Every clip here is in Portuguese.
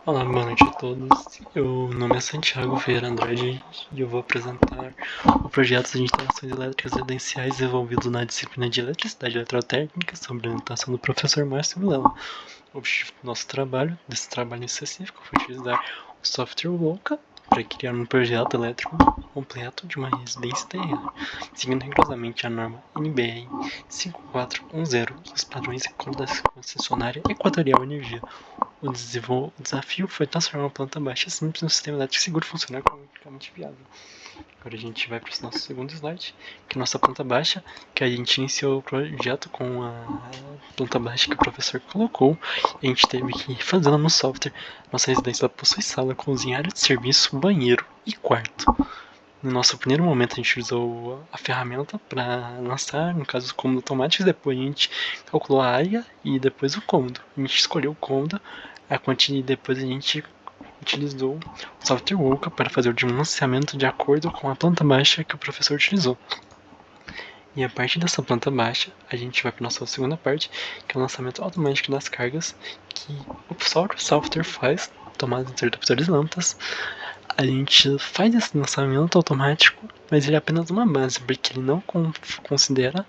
Olá, boa noite a todos. Meu nome é Santiago Vieira Andrade e eu vou apresentar o projeto de instalações elétricas residenciais desenvolvido na disciplina de Eletricidade e Eletrotécnica, sob a orientação do professor Márcio Vilela. O objetivo do nosso trabalho, desse trabalho específico, foi utilizar o software Volca para criar um projeto elétrico completo de uma residência terrena, seguindo rigorosamente a norma NBR 5410 e os padrões da concessionária Equatorial Energia. O desafio foi transformar uma planta baixa simples em um sistema elétrico seguro e funcional economicamente viável. Agora a gente vai para o nosso segundo slide, que é a nossa planta baixa, que a gente iniciou o projeto com a planta baixa que o professor colocou, e a gente teve que ir fazendo no software. Nossa residência possui sala, cozinha, área de serviço, banheiro e quarto. No nosso primeiro momento a gente usou a ferramenta para lançar, no caso, os cômodos automáticos, depois a gente calculou a área e depois o cômodo. A gente escolheu o cômodo, a quantidade, depois a gente utilizou o software Volca para fazer o dimensionamento de acordo com a planta baixa que o professor utilizou. E a partir dessa planta baixa, a gente vai para a nossa segunda parte, que é o lançamento automático das cargas, que o próprio software faz, tomadas interruptores lâmpadas. A gente faz esse lançamento automático, mas ele é apenas uma base, porque ele não considera,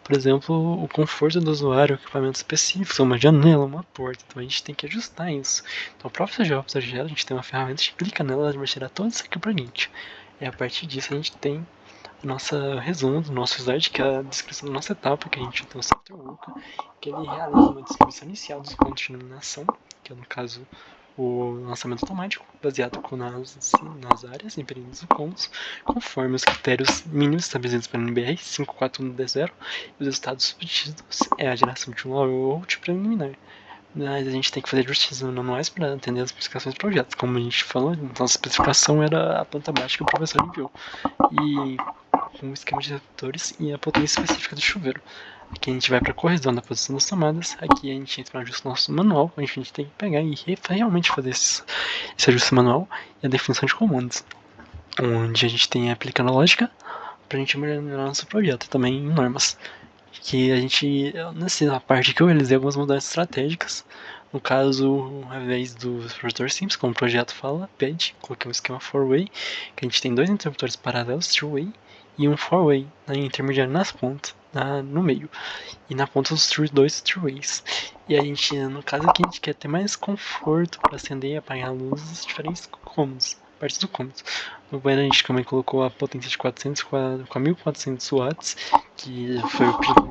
por exemplo, o conforto do usuário, equipamentos específicos, uma janela, uma porta. Então a gente tem que ajustar isso. Então o próprio CGO, a gente tem uma ferramenta, a gente clica nela, ela vai tirar tudo isso aqui pra gente. E a partir disso a gente tem o nosso resumo do nosso slide, que é a descrição da nossa etapa, que a gente tem o software Volca, que ele realiza uma descrição inicial dos pontos de iluminação, que é no caso o lançamento automático, baseado nas áreas e períodos de pontos, conforme os critérios mínimos estabelecidos pela NBR 5410 e os resultados obtidos é a geração de um layout preliminar. Mas a gente tem que fazer justiças manuais para atender as especificações do projeto. Como a gente falou, nossa especificação era a planta baixa que o professor enviou. E com o esquema de detectores e a potência específica do chuveiro. Aqui a gente vai para a correção da posição das tomadas. Aqui a gente entra no ajuste nosso manual, onde a gente tem que pegar e realmente fazer esse ajuste manual e a definição de comandos. Onde a gente tem aplicando a lógica para a gente melhorar nosso projeto e também em normas. Que a gente, nessa parte que eu realizei algumas mudanças estratégicas. No caso, ao invés do projetor simples, como o projeto fala, pede, coloquei um esquema 4-way, que a gente tem dois interruptores paralelos, 3-way, e um 4-way, intermediário nas pontas, no meio. E na ponta os dois 3-ways. E a gente, no caso aqui, a gente quer ter mais conforto para acender e apagar luzes diferentes cômodos, partes do cômodo. No banheiro a gente também colocou a potência de 400 com a 1400 watts, que foi o pedido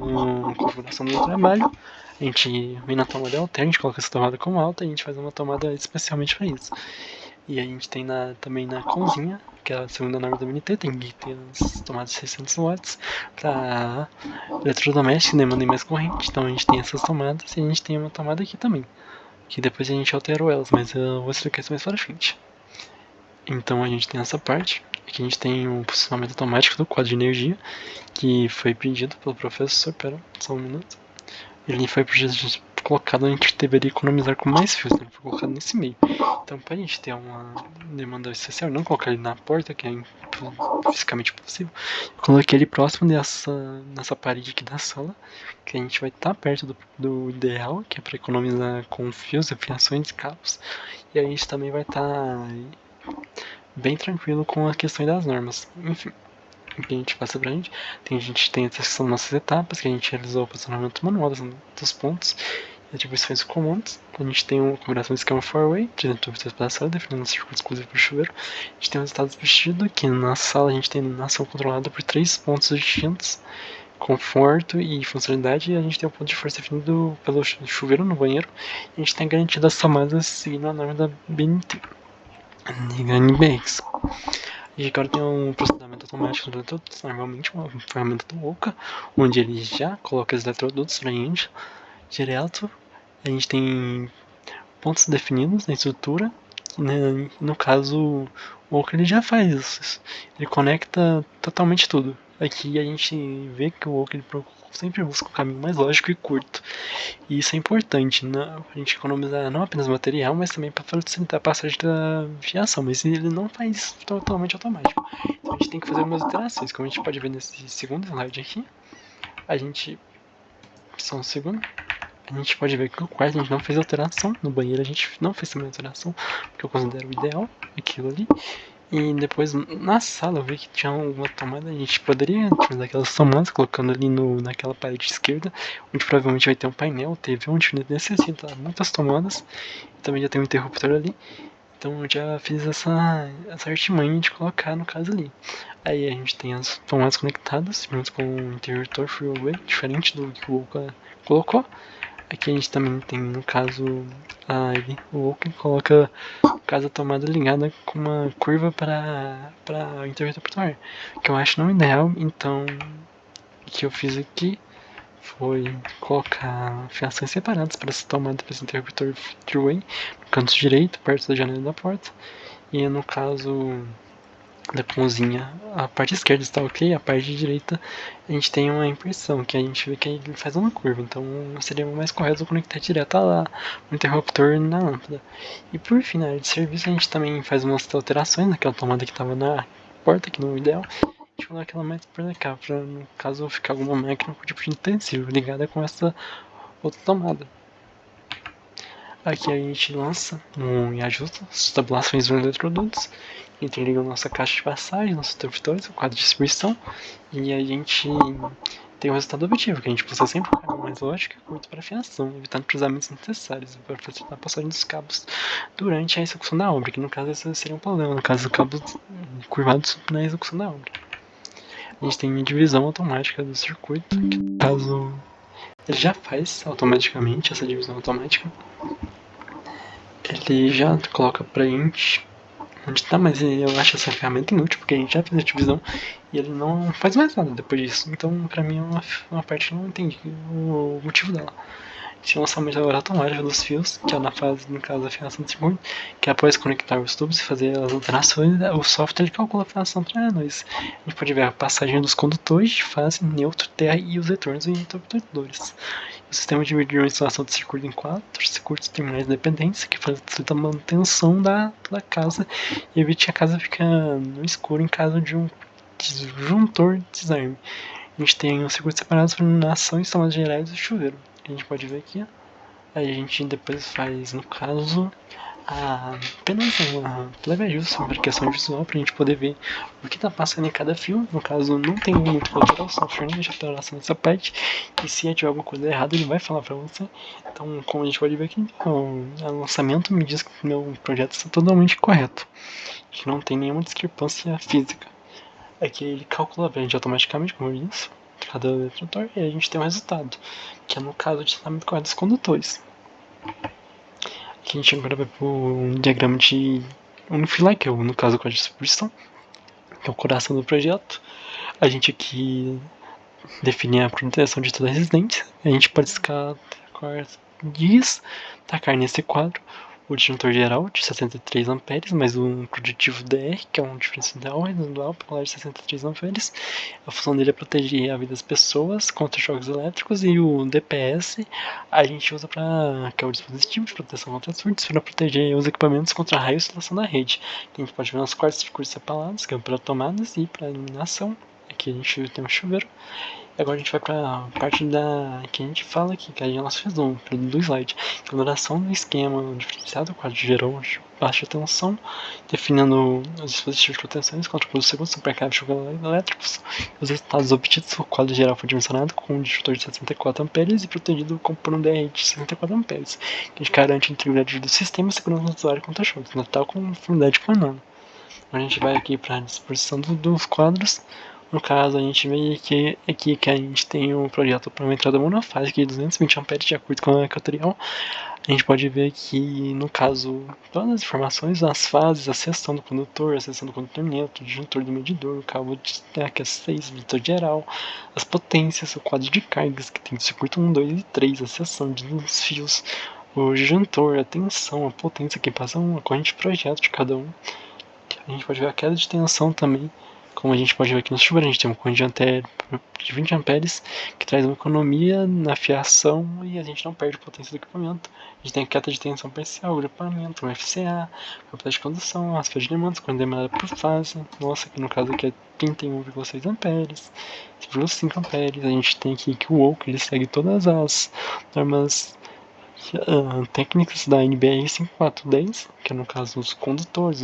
na configuração do trabalho. A gente vem na tomada alterna, a gente coloca essa tomada como alta e a gente faz uma tomada especialmente para isso. E a gente tem também na cozinha, que é a segunda norma da BNT, tem que ter as tomadas de 600 watts para eletrodoméstico, demandem mais corrente. Então a gente tem essas tomadas e a gente tem uma tomada aqui também, que depois a gente alterou elas, mas eu vou explicar isso mais para frente. Então a gente tem essa parte, aqui a gente tem o posicionamento automático do quadro de energia, que foi pedido pelo professor, pera, só um minuto. Ele foi colocado, a gente deveria economizar com mais fios, ele foi colocado nesse meio. Então para a gente ter uma demanda especial, não colocar ele na porta, que é fisicamente possível, eu coloquei ele próximo nessa parede aqui da sala, que a gente vai estar perto do ideal, que é para economizar com fios, fiações e cabos, e a gente também vai estar bem tranquilo com a questão das normas. Enfim, o que a gente passa pra gente, a gente tem a questão das nossas etapas, que a gente realizou o posicionamento manual dos pontos e atribuições comuns. A gente tem uma configuração de esquema 4-way, dentro do espaço, definindo um circuito exclusivo para o chuveiro. A gente tem os estados vestidos, que na sala a gente tem iluminação controlada por 3 pontos distintos, conforto e funcionalidade, e a gente tem um ponto de força definido pelo chuveiro no banheiro. E a gente tem garantido as tomadas seguindo a norma da BNT. NBX. E agora tem um processamento automático dos eletrodutos, normalmente uma ferramenta do Volca, onde ele já coloca os eletrodutos para a gente direto. A gente tem pontos definidos na estrutura, né? No caso o Volca ele já faz isso, ele conecta totalmente tudo. Aqui a gente vê que o Volca ele sempre busca o caminho mais lógico e curto. E isso é importante, né? A gente economizar não apenas material, mas também para facilitar a passagem da fiação. Mas ele não faz totalmente automático. Então a gente tem que fazer algumas iterações. Como a gente pode ver nesse segundo slide aqui, a gente Só um segundo. A gente pode ver que o quarto a gente não fez alteração. No banheiro a gente não fez também alteração, porque eu considero o ideal aquilo ali. E depois na sala eu vi que tinha alguma tomada. A gente poderia utilizar aquelas tomadas, colocando ali naquela parede esquerda, onde provavelmente vai ter um painel, TV, onde necessita muitas tomadas. Também já tem um interruptor ali. Então eu já fiz essa artimanha de colocar no caso ali. Aí a gente tem as tomadas conectadas, junto com o interruptor freeway, diferente do que o Oka colocou. Aqui a gente também tem, no caso, o Oka coloca a tomada ligada com uma curva para o interruptor, que eu acho não ideal. Então o que eu fiz aqui foi colocar fiações separadas para essa tomada, para esse interruptor three-way, no canto direito, perto da janela da porta. E no caso da cozinha, a parte esquerda está ok, a parte direita a gente tem uma impressão, que a gente vê que ele faz uma curva, então seria mais correto conectar direto lá o interruptor na lâmpada. E por fim, na área de serviço, a gente também faz umas alterações naquela tomada que estava na porta, que não é o ideal. A gente coloca ela mais para cá, para no caso ficar alguma máquina com tipo de intensivo ligada com essa outra tomada. Aqui a gente lança e ajusta as tabulações dos eletrodutos, interliga a nossa caixa de passagem, nossos interruptores, o quadro de distribuição, e a gente tem o resultado objetivo, que a gente precisa sempre focar mais lógica e curto para afiação, evitando cruzamentos necessários para facilitar a passagem dos cabos durante a execução da obra, que no caso esse seria um problema, no caso dos cabos curvados na execução da obra. A gente tem a divisão automática do circuito, que no caso ele já faz automaticamente essa divisão automática. Ele já coloca pra gente onde tá, mas eu acho essa ferramenta inútil, porque a gente já fez a divisão e ele não faz mais nada depois disso. Então, pra mim, é uma parte que eu não entendi o motivo dela. Tinha um lançamento agora automático dos fios, que é na fase, no caso, da afiação de circuito, que após conectar os tubos e fazer as alterações, o software calcula a afiação para nós. A gente pode ver a passagem dos condutores de fase, neutro, terra e os retornos em interruptores. O sistema dividiu a instalação de circuito em 4 circuitos terminais dependentes, que facilita a manutenção da casa e evite a casa ficar no escuro em caso de um disjuntor de desarme. A gente tem os circuitos separados para iluminação e instalações gerais do chuveiro. A gente pode ver aqui. Aí a gente depois faz, no caso, apenas uma leve ajuste sobre a questão visual para a gente poder ver o que está passando em cada fio. No caso, não tem muito que alterar, o software não deixa alteração nessa parte. E se tiver alguma coisa errada, ele vai falar para você. Então, como a gente pode ver aqui, o lançamento me diz que o meu projeto está totalmente correto, que não tem nenhuma discrepância física. Aqui ele calcula a vende automaticamente, como eu disse, cada eletrotor, e a gente tem um resultado, que é no caso de tratamento correto dos condutores. Aqui a gente agora vai para um diagrama de Unifilar, que é no caso com a distribuição, que é o coração do projeto. A gente aqui define a proteção de toda a residência. A gente pode tacar nesse quadro o disjuntor geral de 63 amperes, mais um projetivo DR, que é um diferencial residual polar de 63 amperes. A função dele é proteger a vida das pessoas contra choques elétricos, e o DPS a gente usa que é o dispositivo de proteção contra surtos, para proteger os equipamentos contra raio e oscilação da rede. Aqui a gente pode ver nos quartos circuitos separados, que é para tomadas e para iluminação. Aqui a gente tem um chuveiro. Agora a gente vai para a parte que a gente fala aqui, que a gente fez do slide. Exploração do esquema diferenciado, quadro geral de baixa tensão, definindo os dispositivos de proteção contra produtos seguros, supercargas de choques elétricos. Os resultados obtidos, o quadro geral foi dimensionado com um disjuntor de 64 amperes e protegido por um DR de 64 amperes, que garante a integridade do sistema e segurança do usuário contra choques, na tal conformidade com a norma. A gente vai aqui para a disposição dos quadros. No caso, a gente vê aqui que a gente tem um projeto para uma entrada monofásica de 220 amperes de acordo com a equatorial. A gente pode ver que, no caso, todas as informações, as fases, a seção do condutor, a seção do condutor neutro, o disjuntor do medidor, o cabo de stack, a 6, o medidor geral, as potências, o quadro de cargas, que tem o circuito 1, 2 e 3, a seção dos fios, o disjuntor, a tensão, a potência que passa a corrente de projeto de cada um. A gente pode ver a queda de tensão também, Como a gente pode ver aqui no chuveiro, a gente tem um corrente de 20 amperes que traz uma economia na fiação e a gente não perde potência do equipamento. A gente tem a queda de tensão parcial, agrupamento, um FCA, capacidade de condução, raspa de demandas, corrente demandada por fase. Nossa, aqui no caso aqui é 31,6 amperes, 5,5 amperes. A gente tem aqui que o Woke ele segue todas as normas técnicas da NBR 5410, que é no caso os condutores,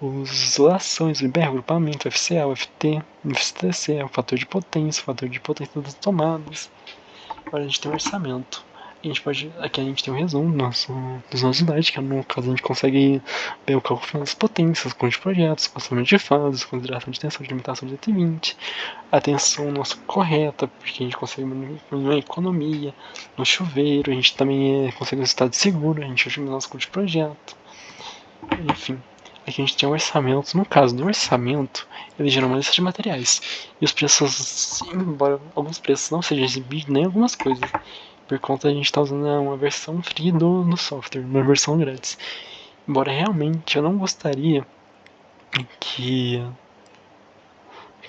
os isolações, o IBR, agrupamento, o FCA, o FT, o FTC, o fator de potência das tomadas. Agora a gente tem o orçamento. Aqui a gente tem um resumo dos nossos slides, que no caso a gente consegue ver o cálculo final das potências, conta de projetos, espaçamento de fases, consideração de tensão de limitação de 120, a tensão nossa correta, porque a gente consegue uma economia no chuveiro, a gente também consegue um estado seguro, a gente otimiza nosso custo de projeto, enfim. Aqui a gente tem um orçamento. No caso do orçamento, ele gera uma lista de materiais. E os preços, embora alguns preços não sejam exibidos, nem algumas coisas, por conta a gente estar usando uma versão free do software, uma versão grátis. Embora realmente eu não gostaria que.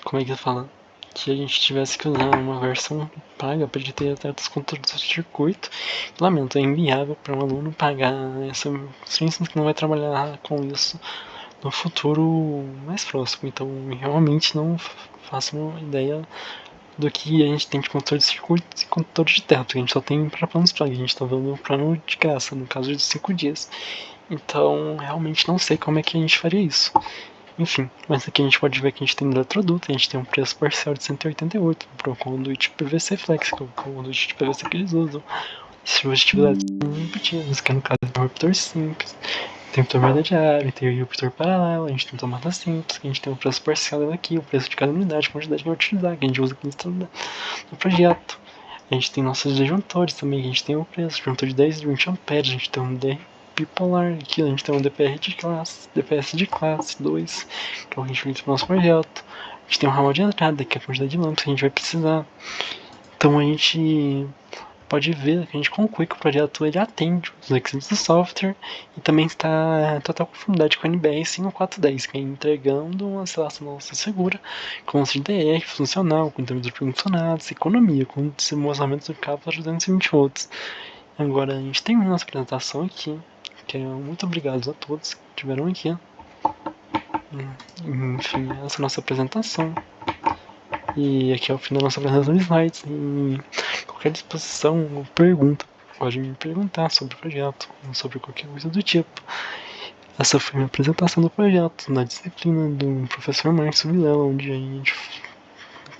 Como é que eu falo? Que a gente tivesse que usar uma versão paga para ele ter até os controles do circuito. Lamento, é inviável para um aluno pagar essa licença que não vai trabalhar com isso no futuro mais próximo. Então, realmente não faço uma ideia do que a gente tem de controle de circuito e controle de teto. A gente só tem para planos plug, a gente está vendo um plano de graça, no caso de 5 dias. Então, realmente não sei como é que a gente faria isso. Enfim, mas aqui a gente pode ver que a gente tem eletroduto, a gente tem um preço parcial de 188 para o conduíte PVC Flex, que é o conduíte de PVC que eles usam. Dispositividades repetidas, que no caso é um ruptor simples. Tem tomada de ar, tem o ruptor paralelo, a gente tem tomada simples, a gente tem o preço parcial dela aqui, o preço de cada unidade, a quantidade que vai utilizar, que a gente usa aqui no projeto. A gente tem nossos disjuntores também, a gente tem o preço, disjuntor de 10 e 20 amperes, a gente tem um DR bipolar, aqui a gente tem um DPR de classe, DPS de classe 2, que é o que a gente utiliza para o nosso projeto. A gente tem um ramal de entrada, que é a quantidade de lâmpadas que a gente vai precisar. Então a gente pode ver que a gente conclui que o projeto ele atende os requisitos do software e também está em total conformidade com a NBR 5410, que é entregando uma instalação segura, com DR funcional, com termos funcionados, economia, com desembolsamento do cabo para 220 volts. Agora a gente termina nossa apresentação aqui, que é muito obrigado a todos que estiveram aqui. Enfim, essa é a nossa apresentação. E aqui é o fim da nossa apresentação de slides. E qualquer disposição ou pergunta, pode me perguntar sobre o projeto, ou sobre qualquer coisa do tipo. Essa foi a minha apresentação do projeto, na disciplina do professor Marcos Vilela, onde a gente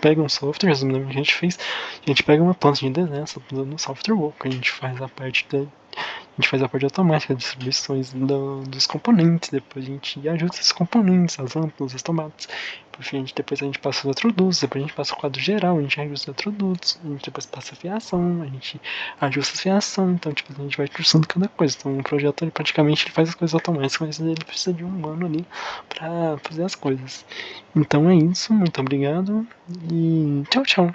pega um software, resumidamente a gente fez, a gente pega uma planta de desenho no software Woke, a gente faz a parte automática, distribuições dos componentes, depois a gente ajusta esses componentes, as lâmpadas, as tomadas. Por fim, depois a gente passa os eletrodutos, depois a gente passa o quadro geral, a gente ajusta os eletrodutos, a gente depois passa a fiação, a gente ajusta a fiação, então tipo, a gente vai ajustando cada coisa. Então o projeto ele, praticamente ele faz as coisas automáticas, mas ele precisa de um humano ali para fazer as coisas. Então é isso, muito obrigado e tchau, tchau.